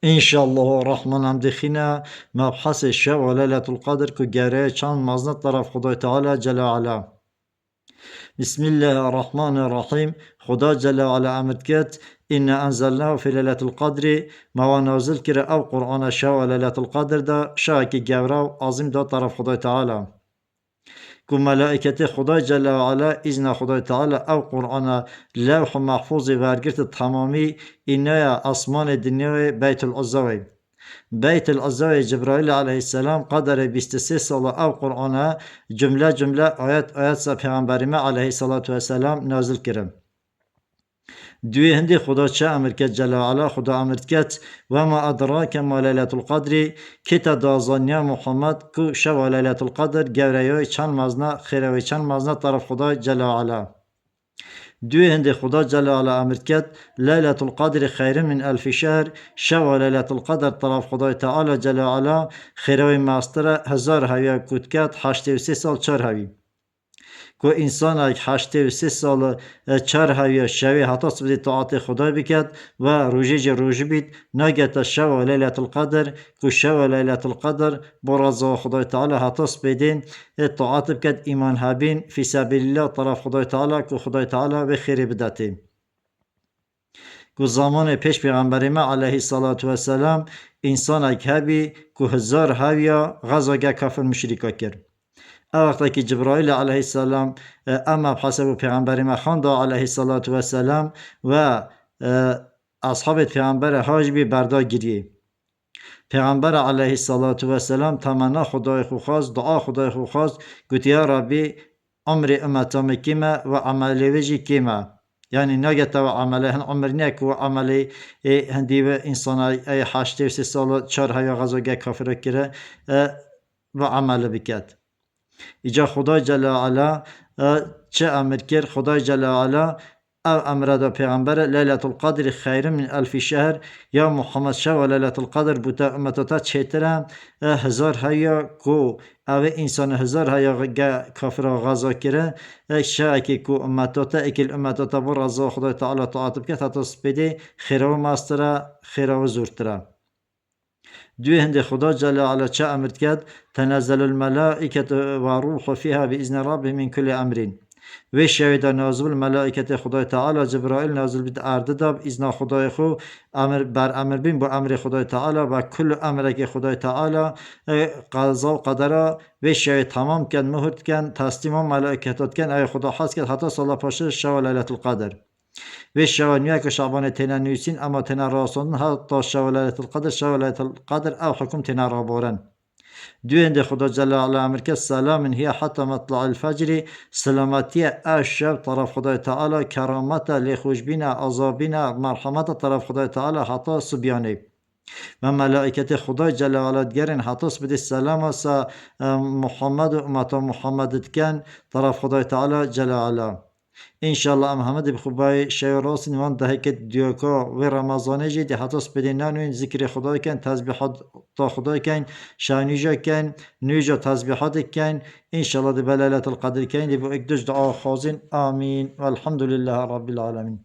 انشالله الرحمن هم دخینا مبحث شب و لیلت القدر که گره چند مزنت طرف خدای تعالی جل علا. بسم الله الرحمن الرحیم. خدا جل علا امر کرد إن أنزلناه في ليلة القدر ما نازل كره أو قرآن شو ليلة القدر دا شاكي جورا عظيم دا طرف خدای تعالی. که ملائکت خدای جل وعلا اذن خدای تعالی او قرآن لوح محفوظ ورگرت تمامی اینه اسمان دنیا بیت العزوی. بیت العزوی جبرائیل علیه السلام قدر 23 سال او قرآن جمله جمله آیت سا پیغمبریم علیه السلام نازل کرم. دوی هندی خدا چه امر کرد جل وعلا؟ خدا امر کرد و ما ادراک ما لیلت القدر که دازانیا محمد کو شب لیلت القدر گوریای چند مزنه خیروی چند مزنه طرف خدا جل وعلا. دوی هندی خدا جل وعلا امر کرد لیلت القدر خیر من الف شهر. شب لیلت القدر طرف خدا تعالی جل وعلا خیروی ماستر هزار هوی کود کرد 83 سال 4 هوی. که انسان اگه 83 سال 4 هوی شوی حتاس بدید طاعت خدا بکد و روژی بید ناگت شو لیلت القدر که شو لیلت القدر برازا خدا تعالی حتاس بدین طاعت بکد ایمان هبین فی سبیل الله طرف خدا تعالی که خدا تعالی به خیری بدهتیم. که زمان پیش پیغمبر ما علیه السلام انسان اگه هبی که هزار هویا غزاگه کافر مشرکا کرد. وقتی که جبرائیل علیه السلام اما بحسب پیغمبر ما خواند علیه السلام و اصحاب پیغمبر حاج بی بردا گریه. پیغمبر علیه السلام تمنا خدای خو خواست دعا خدای خو خواست گفت یا ربی عمر امتام کیما و عمل وجی کیما. یعنی نگه و عمله هن عمر نیک و عمله هندی و انسان ای 83 سال 4 هیا غزاگه کافر کرده و عمل بکد. ایجا خدای جل وعلا چه امر کرد؟ خدای جل وعلا او امر دا پیغمبر لیلت القدر خیر من الف شهر یا محمد شو لیلت القدر بوتا امتاتا چهتره هزار هیا کو او انسان هزار هیا کافر غذا کره شاکی کو امتاتا اکل امتاتا بر رضا خدای تعالی طاعت بکت حتی سپیده خیره و ماستره خیره و زورتره. دوی هند خدا جل وعلا چه امر کرد؟ تنزل الملائکه و روح فیها باذن ربهم من کل امرین. و شوید نازل ملائکت خدای تعالی جبرائیل نازل بید ارده دا باذن خدای خو امر بین با امر خدای تعالی و کل امر که خدای تعالی قضا و قدره و شوید تمام کن مهد کن تسلیم ملائکتات کن ای خدا حس کرد حتی صلاح پاشه شو لیلت القدر. و شوانیه که شعبان تینا نویسین اما تینا راسوندن حتی شو لیلت القدر او حکم تینا را بارن. دوی هند خدا جل وعلا امر کرد سلام هی حتی مطلع الفجر سلامتی شب طرف خدای تعالی کرامت لخوشبین عذابین مرحمت طرف خدای تعالی حتی صبیانه. و ملائکت خدای جل وعلا گرن حتاس بده سلام اسا محمد و امت محمد کن طرف خدای تعالی جل وعلا. انشالله ام همه بخوبای شای راست نوان دهه که دیوکا و رمضانه جدی حتاس بده نانوین ذکر خدای کن تسبیحات تا خدای کن شانیجا کن نویجا تسبیحات کن انشالله دی بلیلت القدر کن دی بو اکدوش دعا خوازین آمین والحمد لله رب العالمین.